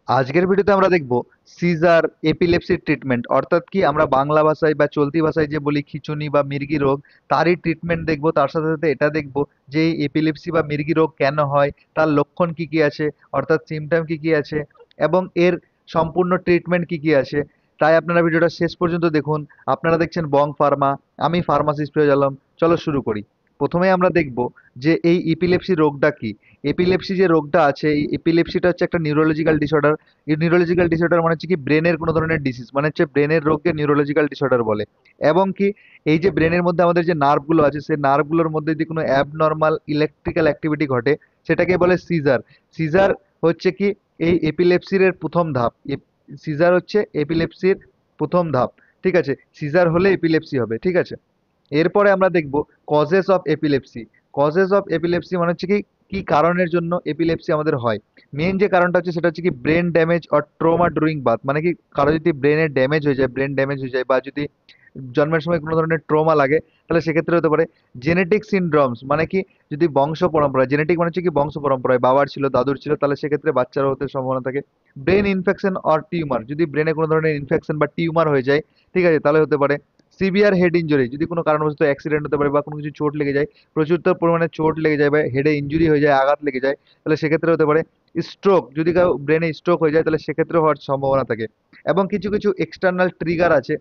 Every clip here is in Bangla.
আজকের ভিডিওতে আমরা দেখব সিজার এপিলেপসি ট্রিটমেন্ট, অর্থাৎ কি আমরা বাংলা ভাষায় বা চলতি ভাষায় যে বলি খিঁচুনি বা মির্গি রোগ, তারই ট্রিটমেন্ট দেখব। তার সাথে সাথে এটা দেখব যে এই এপিলেপসি বা মির্গি রোগ কেন হয়, তার লক্ষণ কি কি আছে, অর্থাৎ সিমটম কি কি আছে, এবং এর সম্পূর্ণ ট্রিটমেন্ট কি কি আছে। তাই আপনারা ভিডিওটা শেষ পর্যন্ত দেখুন। আপনারা দেখছেন বং ফার্মা, আমি ফার্মাসিস্ট ফিরোজ আলম। চলো শুরু করি। প্রথমে আমরা দেখব যে এই এপিলেপসি রোগটা কি। এপিলেপসি যে রোগটা আছে, এই এপিলেপসিটা হচ্ছে একটা নিউরোলজিক্যাল ডিসঅর্ডার। এই নিউরোলজিক্যাল ডিসঅর্ডার মানে হচ্ছে কি ব্রেনের কোনো ধরনের ডিসিজ, মানে হচ্ছে ব্রেনের রোগকে নিউরোলজিক্যাল ডিসঅর্ডার বলে। এবং কি এই যে ব্রেনের মধ্যে আমাদের যে নার্ভগুলো আছে, সেই নার্ভগুলোর মধ্যে যদি কোনো অ্যাবনর্মাল ইলেকট্রিক্যাল অ্যাক্টিভিটি ঘটে, সেটাকে বলে সিজার। সিজার হচ্ছে কি এই এপিলেপসির প্রথম ধাপ। সিজার হচ্ছে এপিলেপসির প্রথম ধাপ। ঠিক আছে, সিজার হলে এপিলেপসি হবে। ঠিক আছে, এরপরে আমরা দেখব causes of epilepsy. Causes of epilepsy মানে হচ্ছে কি কি কারণের জন্য এপিলেপসি আমাদের হয়। মেন যে কারণটা হচ্ছে সেটা হচ্ছে কি brain damage or trauma during birth, মানে কি কারো যদি ব্রেনের ড্যামেজ হয়ে যায়, ব্রেন ড্যামেজ হয়ে যায়, বা যদি জন্মের সময় কোনো ধরনের ট্রমা লাগে, তাহলে সেক্ষেত্রে হতে পারে জেনেটিক সিনড্রোমস, মানে কি যদি বংশ পরম্পরা, জেনেটিক মানে হচ্ছে কি বংশ পরম্পরায় বাবার ছিল, দাদুর ছিল, তাহলে সেক্ষেত্রে বাচ্চারও হতে সম্ভাবনা থাকে। ব্রেন ইনফেকশন অর টিউমার, যদি ব্রেনে কোনো ধরনের ইনফেকশন বা টিউমার হয়ে যায়, ঠিক আছে, তাহলে হতে পারে সিভিয়ার হেড ইনজুরি, যদি কোনো কারণবশত অ্যাক্সিডেন্ট হতে পারে বা কোনো কিছু চোট লেগে যায়, প্রচুর পরিমাণে চোট লেগে যায় বা হেডে ইনজুরি হয়ে যায়, আঘাত লেগে যায়, তাহলে সেক্ষেত্রে হতে পারে স্ট্রোক, যদি কারো ব্রেনে স্ট্রোক হয়ে যায় তাহলে সেক্ষেত্রে হওয়ার সম্ভাবনা থাকে। এবং কিছু কিছু এক্সটার্নাল ট্রিগার আছে,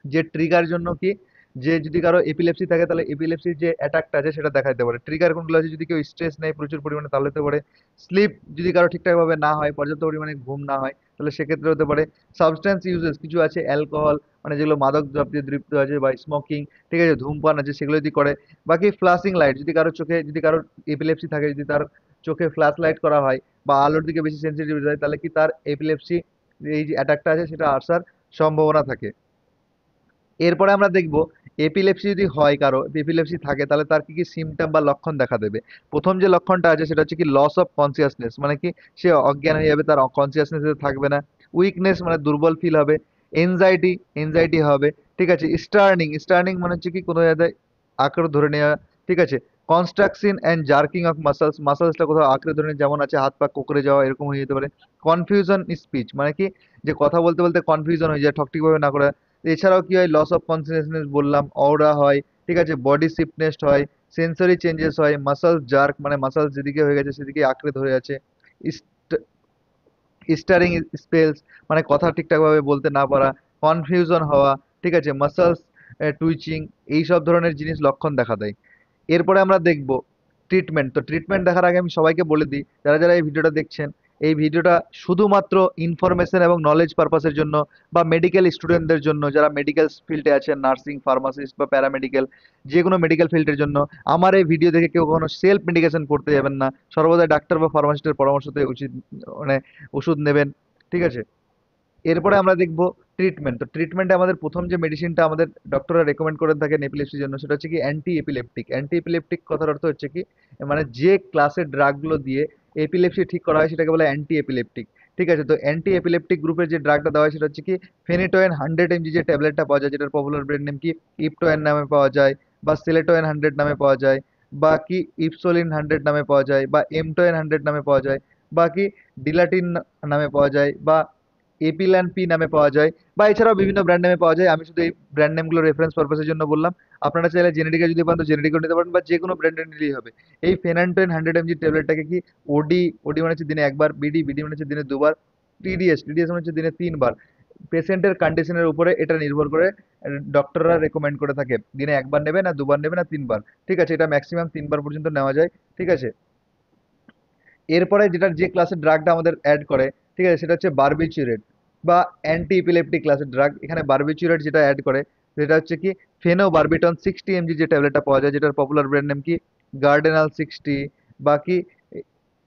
যে ট্রিগার জন্য কি যে যদি কারো এপিলেপসি থাকে তাহলে এপিলেপসির যে অ্যাটাকটা আছে সেটা দেখা দিতে পারে। ট্রিগার কোনগুলো আছে, যদি কেউ স্ট্রেস নেয় প্রচুর পরিমাণে তাহলে হতে পারে, স্লিপ যদি কারো ঠিকঠাক ভাবে না হয়, পর্যাপ্ত পরিমাণে ঘুম না হয়, তাহলে সেক্ষেত্রে হতে পারে সাবস্ট্যান্স ইউজেস, কিছু আছে অ্যালকোহল, মানে যেগুলো মাদক দ্রব্যে তৃপ্ত আছে, বা স্মোকিং, ঠিক আছে, ধূমপান আছে, সেগুলো যদি করে। বাকি ফ্লাশিং লাইট, যদি কারো চোখে, যদি কারো এপিলেপসি থাকে, যদি তার চোখে ফ্ল্যাশ লাইট করা হয় বা আলোর দিকে বেশি সেন্সিটিভ হয়, তাহলে কি তার এপিলেপসি এই যে অ্যাটাকটা আছে সেটা আসার সম্ভাবনা থাকে। এরপরে আমরা দেখব এপিলেপসি যদি হয়, কারো এপিলেপসি থাকে, তাহলে তার কি কি সিমটম বা লক্ষণ দেখা দেবে। প্রথম যে লক্ষণটা আছে সেটা হচ্ছে কি লস অফ কনসিয়াসনেস, মানে কি সে অজ্ঞান হয়ে যাবে, তার কনসিয়াসনেস থাকবে না। উইকনেস মানে দুর্বল ফিল হবে। এনজাইটি, এনজাইটি হবে। ঠিক আছে, স্টার্নিং, স্টার্নিং মানে হচ্ছে কি কোনো জায়গায় আঁকড়ে ধরে নেওয়া। ঠিক আছে, construction and jerking of muscles, মাসলসটা কোথাও আঁকড়ে ধরে যেমন আছে হাত পা কোকড়ে যাওয়া, এরকম হয়ে যেতে পারে। কনফিউশন স্পিচ, মানে কি যে কথা বলতে বলতে কনফিউশন হয়ে যায়, ঠিকভাবে না করে। এছাড়াও কি হয়, লস অফ কনসিয়াসনেস বললাম, অওরা হয়। ঠিক আছে, বডি স্টিফনেস হয়, সেন্সরি চেঞ্জেস হয়, মাসলস জার্ক মানে মাসলস যেদিকে হয়ে গেছে সেদিকে আঁকড়ে ধরে আছে। স্টারিং স্পেলস মানে কথা ঠিকঠাক ভাবে বলতে না পারা, কনফিউশন হওয়া। ঠিক আছে, মাসলস টুইচিং, এই সব ধরনের জিনিস লক্ষণ দেখা দেয়। এরপরে আমরা দেখব ট্রিটমেন্ট। তো ট্রিটমেন্ট দেখার আগে আমি সবাইকে বলে দিই, যারা যারা এই ভিডিওটা দেখছেন, এই ভিডিওটা শুধুমাত্র ইনফরমেশন এবং নলেজ পারপাসের জন্য, বা মেডিকেল স্টুডেন্টদের জন্য, যারা মেডিকেল ফিল্ডে আছেন, নার্সিং, ফার্মাসিস্ট বা প্যারামেডিক্যাল, যে কোনো মেডিকেল ফিল্ডের জন্য। আমার এই ভিডিও দেখে কেউ কখনো সেলফ মেডিকেশন করতে যাবেন না, সর্বদা ডাক্তার বা ফার্মাসিস্টের পরামর্শতে উচিত, মানে ওষুধ নেবেন। ঠিক আছে, এরপরে আমরা দেখব ট্রিটমেন্ট। তো ট্রিটমেন্টে আমাদের প্রথম যে মেডিসিনটা আমাদের ডক্টররা রেকমেন্ড করে থাকেন এপিলেপসির জন্য, সেটা হচ্ছে কি অ্যান্টি এপিলেপটিক। অ্যান্টি এপিলেপটিক কথার অর্থ হচ্ছে কি, মানে যে ক্লাসের ড্রাগগুলো দিয়ে এপিলেপসি ঠিক করা হয় সেটাকে বলে অ্যান্টি এপিলেপটিক। ঠিক আছে, তো অ্যান্টি এপিলেপটিক গ্রুপের যে ড্রাগটা দেওয়া হয় সেটা হচ্ছে কি ফেনিটোয়েন 100 mg, যে ট্যাবলেটটা পাওয়া যায়, যেটার পপুলার ব্র্যান্ড নেম কি ইপটোয়েন নামে পাওয়া যায়, বা সেলেটোয়েন 100 নামে পাওয়া যায়, বা কি ইপসোলিন 100 নামে পাওয়া যায়, বা এমটোয়েন 100 নামে পাওয়া যায়, বা কি ডিলাটিন নামে পাওয়া যায়, বা এপিল্যান্ড পি নামে পাওয়া যায়, বা এছাড়াও বিভিন্ন ব্র্যান্ড নামে পাওয়া যায়। আমি শুধু এই ব্র্যান্ড নেমগুলো রেফারেন্স পারপাসের জন্য বললাম। আপনারা চাইলে জেনেটিকা যদি পান তো জেনেটিকও নিতে পারেন, বা যে কোনো ব্র্যান্ডের নিলেই হবে। এই ফেনান্টোয়েন 100 mg ট্যাবলেটটাকে কি ওডি, ওডি মানে হচ্ছে দিনে একবার, বিডি, বিডি মানে হচ্ছে দিনে দুবার, টিডিএস, টিডিএস মানে হচ্ছে দিনে তিনবার। পেশেন্টের কন্ডিশনের উপরে এটা নির্ভর করে ডক্টররা রেকমেন্ড করে থাকে দিনে একবার নেবে না দুবার নেবে না তিনবার। ঠিক আছে, এটা ম্যাক্সিমাম তিনবার পর্যন্ত নেওয়া যায়। ঠিক আছে, এরপরে যেটা যে ক্লাসের ড্রাগটা আমাদের অ্যাড করে, ঠিক আছে, সেটা হচ্ছে বারবিচুরেট বা অ্যান্টি ইপিলেপটিক ক্লাসের ড্রাগ। এখানে বারবিচুরেট যেটা অ্যাড করে সেটা হচ্ছে কি ফেনোবারবিটন 60 mg, যে ট্যাবলেটটা পাওয়া যায়, যেটার পপুলার ব্র্যান্ড নেম কি গার্ডেনাল 60, বা কি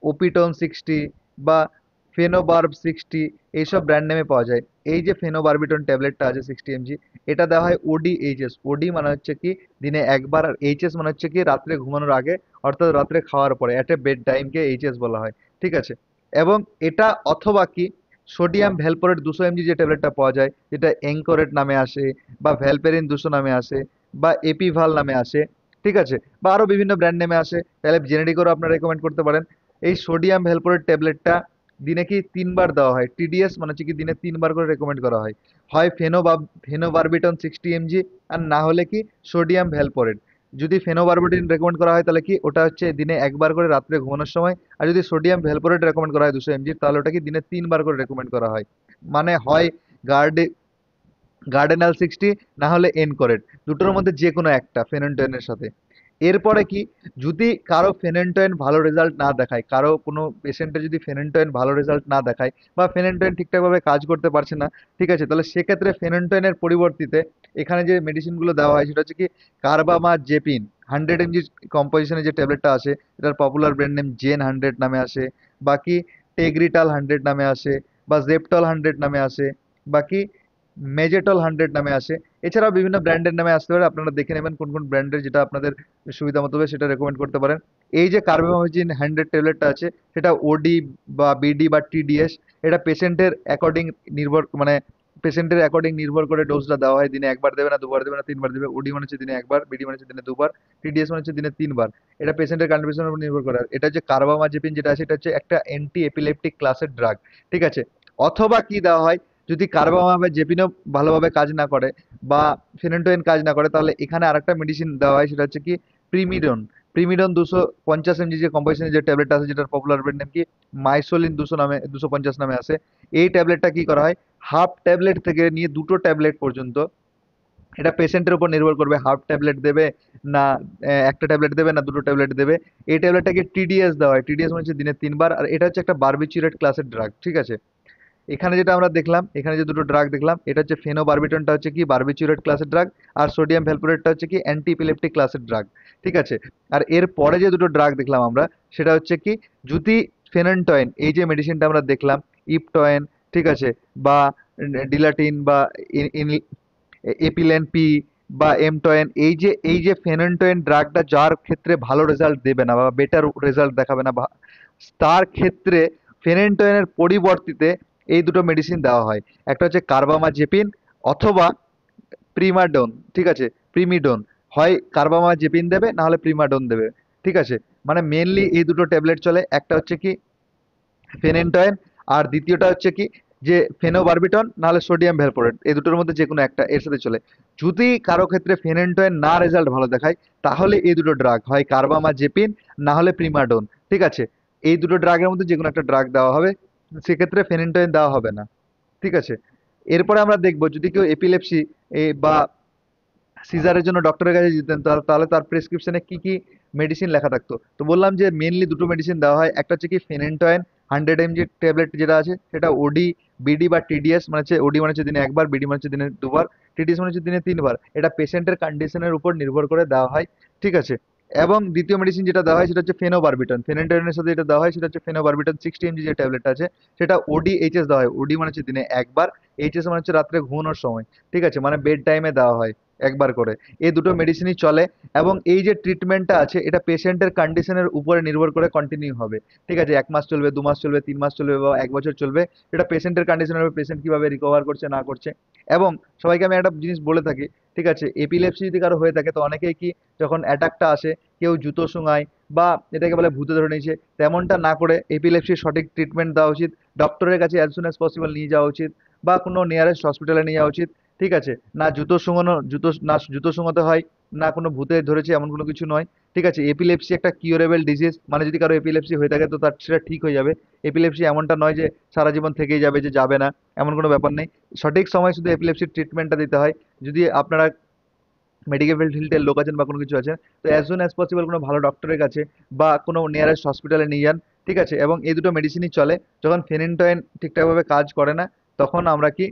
ওপিটন 60, বা ফেনোবার্ব 60, এইসব ব্র্যান্ড নেমে পাওয়া যায়। এই যে ফেনোবারবিটন ট্যাবলেটটা আছে 60 mg, এটা দেওয়া হয় ওডি এইচএস। ওডি মানে হচ্ছে কি দিনে একবার, আর এইচএস মানে হচ্ছে কি রাত্রে ঘুমানোর আগে, অর্থাৎ রাত্রে খাওয়ার পরে, অ্যাট এ বেড টাইমকে এইচএস বলা হয়। ঠিক আছে, এবং এটা অথবা কি সোডিয়াম ভ্যালপোরেট 200 mg, যে ট্যাবলেটটা পাওয়া যায়, যেটা এঙ্কোরেট নামে আসে, বা ভ্যালপেরিন 200 নামে আসে, বা এপিভাল নামে আসে। ঠিক আছে, বা আরো বিভিন্ন ব্র্যান্ড নেমে আসে, তাহলে জেনেরিকও আপনারা রেকমেন্ড করতে পারেন। এই সোডিয়াম ভ্যালপোরেট ট্যাবলেটটা দিনে কি 3 বার দেওয়া হয়। টিডিএস মানে হচ্ছে কি দিনে 3 বার করে রেকমেন্ড করা হয়। হয় ফেনোবারবিটন 60 mg, আর না হলে কি সোডিয়াম ভ্যালপোরেট। যদি ফেনোবারবিটন রেকমেন্ড করা হয় তাহলে কি ওটা হচ্ছে দিনে 1 বার করে রাত্রে ঘুমানোর সময়, আর যদি সোডিয়াম ভ্যালপোরেট রেকমেন্ড করা হয় 200 mg, তাহলে ওটা কি দিনে 3 বার করে রেকমেন্ড করা হয়। মানে হয় গার্ডে গার্ডেনাল 60, না হলে এনকোরেট, দুটোর মধ্যে যে কোনো একটা ফেনেন্টোয়েনের সাথে। এরপরে কি, যদি কারো ফেনেন্টোয়েন ভালো রেজাল্ট না দেখায়, কারো কোনো পেশেন্টের যদি ফেনেন্টোয়েন ভালো রেজাল্ট না দেখায় বা ফেনেন্টোয়েন ঠিকঠাকভাবে কাজ করতে পারছে না, ঠিক আছে, তাহলে সেক্ষেত্রে ফেনেন্টোয়েনের পরিবর্তিতে এখানে যে মেডিসিনগুলো দেওয়া হয় সেটা হচ্ছে কি কার্বামাজেপিন 100 mg কম্পোজিশনে যে ট্যাবলেটটা আছে, এটার পপুলার ব্র্যান্ড নেম জেন 100 নামে আসে, বাকি টেগ্রিটাল 100 নামে আসে, বা জেপটল 100 নামে আসে, বাকি মেজেটল 100 নামে আসে। এছাড়াও বিভিন্ন ব্র্যান্ডের নামে আসতে পারে, আপনারা দেখে নেবেন কোন কোন ব্র্যান্ডের যেটা আপনাদের সুবিধা মতো হবে সেটা রেকমেন্ড করতে পারেন। এই যে কার্বামাজিন 100 ট্যাবলেটটা আছে, সেটা ওডি বা বিডি বা টিডিএস, এটা পেশেন্টের অ্যাকর্ডিং নির্ভর করে ডোজটা দেওয়া হয়। দিনে 1 বার দেবে না, 2 বার দেবে না, 3 বার দেবে। ওডি মানে হচ্ছে দিনে 1 বার, বিডি মানে হচ্ছে দিনে 2 বার, টিডিএস মানে হচ্ছে দিনে 3 বার। এটা পেশেন্টের কন্ডিশনের উপর নির্ভর করে। আর এটা যে কার্বামাজেপিন যেটা আছে, এটা হচ্ছে একটা অ্যান্টি এপিলেপটিক ক্লাসের ড্রাগ, ঠিক আছে। অথবা কি দেওয়া হয়, যদি কার্বামাজেপিনও ভালোভাবে কাজ না করে বা ফেনেন্টোয়েন কাজ না করে, তাহলে এখানে আরেকটা মেডিসিন দেওয়া হয়, সেটা হচ্ছে কি প্রিমিডন। প্রিমিডন 250 mg যে কম্পোজিশনে যে ট্যাবলেট আছে, যেটার পপুলার ব্র্যান্ড নেম কি মাইসোলিন 250 নামে আছে। এই ট্যাবলেটটা কি করা হয়, হাফ ট্যাবলেট থেকে নিয়ে 2টো ট্যাবলেট পর্যন্ত, এটা পেশেন্টের উপর নির্ভর করবে হাফ ট্যাবলেট দেবে না একটা ট্যাবলেট দেবে না 2টো ট্যাবলেট দেবে। এই ট্যাবলেটটাকে টিডিএস দেওয়া হয়। টিডিএস মানে হচ্ছে দিনে 3 বার, আর এটা হচ্ছে একটা বারবিচুরেট ক্লাসের ড্রাগ, ঠিক আছে। এখানে যেটা আমরা দেখলাম, এখানে যে দুটো ড্রাগ দেখলাম, এটা হচ্ছে ফেনোবারবিটনটা হচ্ছে কি বারবিচুরেট ক্লাসের ড্রাগ, আর সোডিয়াম ভ্যালপোরেটটা হচ্ছে কি অ্যান্টি ইপিলেপটিক ক্লাসের ড্রাগ, ঠিক আছে। আর এর পরে যে দুটো ড্রাগ দেখলাম আমরা, সেটা হচ্ছে কি যদি ফেনেন্টয়েন, এই যে মেডিসিনটা আমরা দেখলাম, ইপটয়েন, ঠিক আছে, বা ডিলাটিন বা এপিলেন পি বা এমটয়েন, এই যে ফেনেন্টয়েন ড্রাগটা যার ক্ষেত্রে ভালো রেজাল্ট দেবে না বা বেটার রেজাল্ট দেখাবে না, বা তার ক্ষেত্রে ফেনেন্টয়েনের পরিবর্তিতে এই দুটো মেডিসিন দেওয়া হয়। একটা হচ্ছে কার্বামাজেপিন অথবা প্রিমাডন, ঠিক আছে, প্রিমিডন। হয় কার্বামাজেপিন দেবে, না হলে প্রিমাডন দেবে, ঠিক আছে। মানে মেনলি এই দুটো ট্যাবলেট চলে, একটা হচ্ছে কি ফেনেন্টয়েন, আর দ্বিতীয়টা হচ্ছে কি যে ফেনোবারবিটন না হলে সোডিয়াম ভ্যালপোরেট, এই দুটোর মধ্যে যে কোনো একটা এর সাথে চলে। যদি কারো ক্ষেত্রে ফেনেন্টয়েন না রেজাল্ট ভালো দেখায়, তাহলে এই দুটো ড্রাগ হয় কার্বামাজেপিন না হলে প্রিমাডন, ঠিক আছে। এই দুটো ড্রাগের মধ্যে যে কোনো একটা ড্রাগ দেওয়া হবে, সেক্ষেত্রে ফেনেন্টয়েন দেওয়া হবে না, ঠিক আছে। এরপরে আমরা দেখবো যদি কেউ এপিলেপসি বা সিজারের জন্য ডক্টরের কাছে যেতেন, তাহলে তার প্রেসক্রিপশনে কি কি মেডিসিন লেখা থাকতো। তো বললাম যে মেনলি দুটো মেডিসিন দেওয়া হয়, একটা হচ্ছে কি ফেনেন্টয়েন 100 mg ট্যাবলেট যেটা আছে, সেটা ওডি বিডি বা টিডিএস, মানে হচ্ছে ওডি মানে হচ্ছে দিনে 1 বার, বিডি মানে হচ্ছে দিনে 2 বার, টিডিএস মানে হচ্ছে দিনে 3 বার। এটা পেশেন্টের কন্ডিশনের উপর নির্ভর করে দেওয়া হয়, ঠিক আছে। এবং দ্বিতীয় মেডিসিন যেটা দেওয়া হয় সেটা হচ্ছে ফেনোবারবিটন। ফেনেন্টয়েনের সাথে যেটা দেওয়া হয় সেটা হচ্ছে ফেনোবারবিটন 60 mg যে ট্যাবলেটটা আছে, সেটা ওডি এইচএস দেওয়া হয়। ওডি মানে হচ্ছে দিনে 1 বার, এইচএস মানে হচ্ছে রাত্রে ঘুমানোর সময়, ঠিক আছে, মানে বেড টাইমে দেওয়া হয় 1 বার করে। এই দুটো মেডিসিনই চলে, এবং এই যে ট্রিটমেন্টটা আছে এটা পেশেন্টের কন্ডিশনের উপরে নির্ভর করে কন্টিনিউ হবে, ঠিক আছে। 1 মাস চলবে, 2 মাস চলবে, 3 মাস চলবে, বা 1 বছর চলবে। এটা পেশেন্টের কন্ডিশনের উপর, পেশেন্ট কিভাবে রিকভার করছে না করছে। এবং সবাইকে আমি একটা জিনিস বলে থাকি, ঠিক আছে, এপিলেপসি যদি কারো হয়ে থাকে, তো অনেকেই কি যখন অ্যাটাকটা আসে কেউ জুতো শুঙায় বা এটাকে বলে ভূতে ধরে নিয়েছে, তেমনটা না করে এপিলেপসির সঠিক ট্রিটমেন্ট দেওয়া উচিত। ডক্টরের কাছে অ্যাজ সুন অ্যাজ পসিবল নিয়ে যাওয়া উচিত, বা কোনো নিয়ারেস্ট হসপিটালে নিয়ে যাওয়া উচিত, ঠিক আছে। না জুতো শুঙাতে হয়, না কোনো ভূতে ধরেছে এমন কোনো কিছু নয়, ঠিক আছে। এপিলেপসি একটা কিউরেবল ডিজিজ, মানে যদি কারো এপিলেপসি হয়ে থাকে তো তার সেটা ঠিক হয়ে যাবে। এপিলেপসি এমনটা নয় যে সারা জীবন থেকেই যাবে, যে যাবে না, এমন কোনো ব্যাপার নেই। সঠিক সময় শুধু এপিলেপসির ট্রিটমেন্টটা দিতে হয়। যদি আপনারা মেডিকেল ফিল্ডের লোক আছেন বা কোনো কিছু আছেন, তো অ্যাজ সুন অ্যাজ পসিবল কোনো ভালো ডক্টরের কাছে বা কোনো নিয়ারেস্ট হসপিটালে নিয়ে যান, ঠিক আছে। এবং এই দুটো মেডিসিনই চলে। যখন ফেনিনটয়েন ঠিকঠাকভাবে কাজ করে না, তখন আমরা কি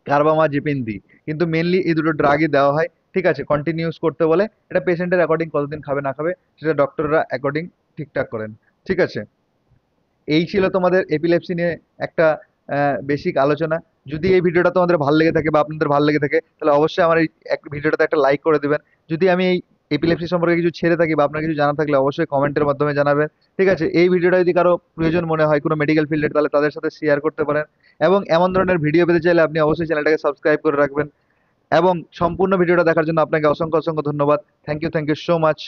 কার্বামাজেপিন দিই। কিন্তু মেনলি এই দুটো ড্রাগই দেওয়া হয়, ঠিক আছে, কন্টিনিউস করতে বলে। এটা পেশেন্টের অ্যাকর্ডিং কতদিন খাবে না খাবে সেটা ডক্টররা অ্যাকর্ডিং ঠিকঠাক করেন, ঠিক আছে। এই ছিল তোমাদের এপিলেপসি নিয়ে একটা বেসিক আলোচনা। যদি এই ভিডিওটা তোমাদের ভালো লেগে থাকে বা আপনাদের ভালো লেগে থাকে, তাহলে অবশ্যই আমার এই ভিডিওটাতে একটা লাইক করে দেবেন। যদি আমি এই এপিলেপসি সম্পর্কে কিছু ছেড়ে থাকি বা আপনার কিছু জানা থাকলে অবশ্যই কমেন্টের মাধ্যমে জানাবেন, ঠিক আছে। এই ভিডিওটা যদি কারো প্রয়োজন মনে হয় কোনো মেডিকেল ফিল্ডের, তাহলে তাদের সাথে শেয়ার করতে পারেন। এবং এমন ধরনের ভিডিও পেতে চাইলে আপনি অবশ্যই চ্যানেলটাকে সাবস্ক্রাইব করে রাখবেন। এবং সম্পূর্ণ ভিডিওটা দেখার জন্য আপনাকে অসংখ্য অসংখ্য ধন্যবাদ। Thank you so much.